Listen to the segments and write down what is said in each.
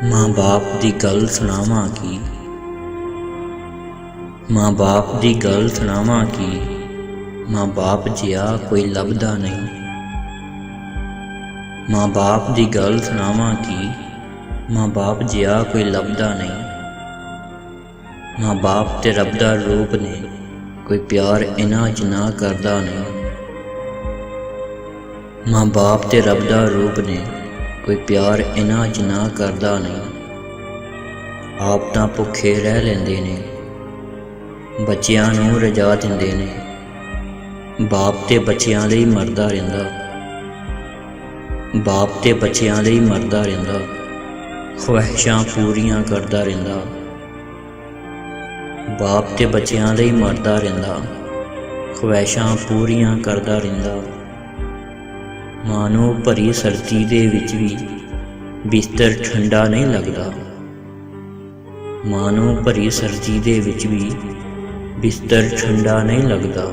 माँ बाप दी गल सुणावां की, माँ बाप दी गल सुणावां की, माँ बाप जिहा कोई लभदा नहीं। माँ बाप दी गल सुणावां की, माँ बाप जिहा कोई लभदा नहीं। माँ बाप ते रब दा रूप ने, कोई प्यार इन्हां च ना करदा नहीं। माँ बाप ते रब दा रूप ने, कोई प्यार इन्हां च ना करदा नहीं। आप तां भुखे रह लैंदे ने, बच्चियां नूं रजा दिंदे ने। बाप ते बच्चियां लई मरदा रहिंदा, बाप ते बच्चियां लई मरदा रहिंदा, ख्वाहिशां पूरियां करदा रहिंदा। बाप ते बच्चियां लई मरदा रहिंदा, ख्वाहिशां पूरियां करदा रहिंदा। मां नूं भरी सर्दी दे विच भी बिस्तर ठंडा नहीं लगदा। मां नूं भरी सर्दी दे विच भी बिस्तर ठंडा नहीं लगदा।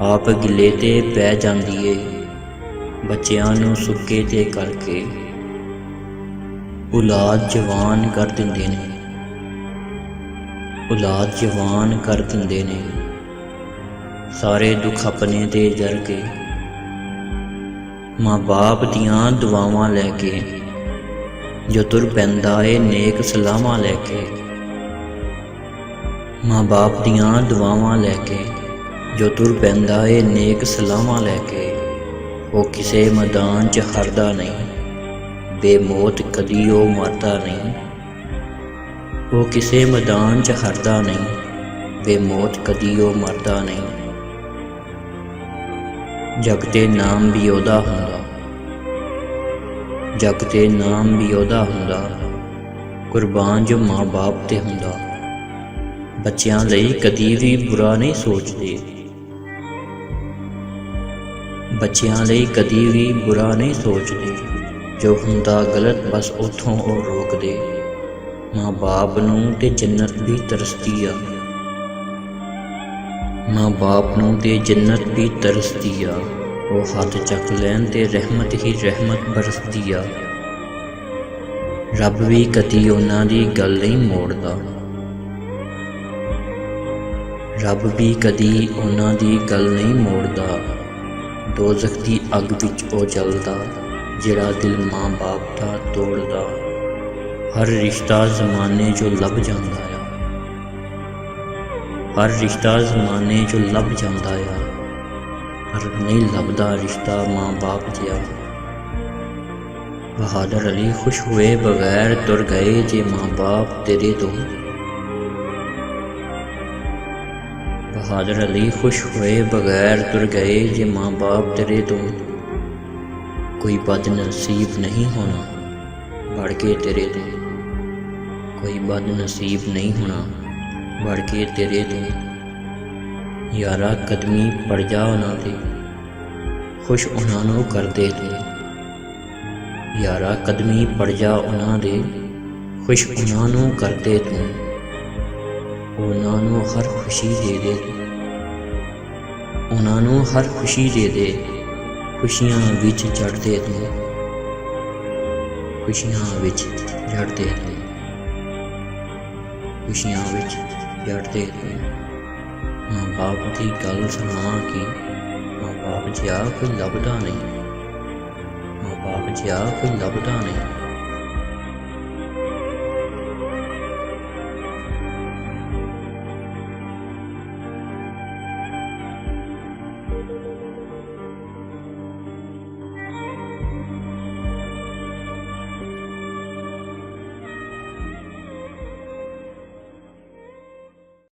आप गिले ते पै जांदी ए, बच्चियां नूं सुक्के ते करके। औलाद जवान कर दिंदे ने, औलाद जवान कर दिंदे ने। सारे दुख अपने ते जर के, माँ बाप दियां दुआवां लैके, जो तुर पैंदा ए नेक सलाहां लैके। माँ बाप दियां दुआवां लैके, जो तुर पैंदा ए नेक सलाहां लैके। वो किसे मैदान च हारदा नहीं, बेमौत कदी ओ मरदा नहीं। वो किसे मैदान च हारदा नहीं, बेमौत कदी ओ मरदा नहीं। जग ते नाम भी ओदा हुंदा, जग ते नाम भी ओदा हुंदा, कुर्बान जो माँ बाप ते हुंदा। बच्चियां लई कदी भी बुरा नहीं सोचदे, बच्चियां लई कदी भी बुरा नहीं सोचदे। जो हुंदा गलत बस उथों ओ रोक दे। माँ बाप नूं ते जन्नत भी तरसदी आ, माँ बाप नूं ते जन्नत भी तरसदी आ। वो हथ चक लैन ते रहमत ही रहमत बरसदी आ। रब भी कदी उन्हां दी गल नहीं मोड़दा, रब भी कदी उन्हां दी गल नहीं मोड़दा। दोज़ख दी अग विच ओ जलदा, जिहड़ा दिल माँ बाप दा तोड़दा। हर रिश्ता ज़माने चों लभ जांदा आ, हर रिश्ता ज़माने चों लभ जांदा आ, पर नहीं लभदा रिश्ता माँ बाप जिहा। बहादुर अली खुश हुए बगैर तुर गए जे माँ बाप तेरे तो। बहादुर अली खुश हुए बगैर तुर गए जे माँ बाप तेरे तो। कोई बदनसीब नहीं होना बढ़ के तेरे तो, कोई बदनसीब नहीं होना बढ़ के तेरे तो। यारा कदमी पड़ जा उन्हां ते, खुश उन्हां नूं कर दे तू। यारा कदमी पड़ जा उन्हां दे, खुश उन्हां नूं कर दे तू। उन्हां नूं हर खुशी दे दे तू, उन्हां नूं हर खुशी दे दे। खुशियां विच जड़ दे तू, खुशियां विच जड़ दे तू, खुशियां विच जड़ दे तू। माँ बाप दी गल सुणावां की, माँ बाप जिहा कोई लभदा नहीं, माँ बाप जिहा कोई लभदा नहीं।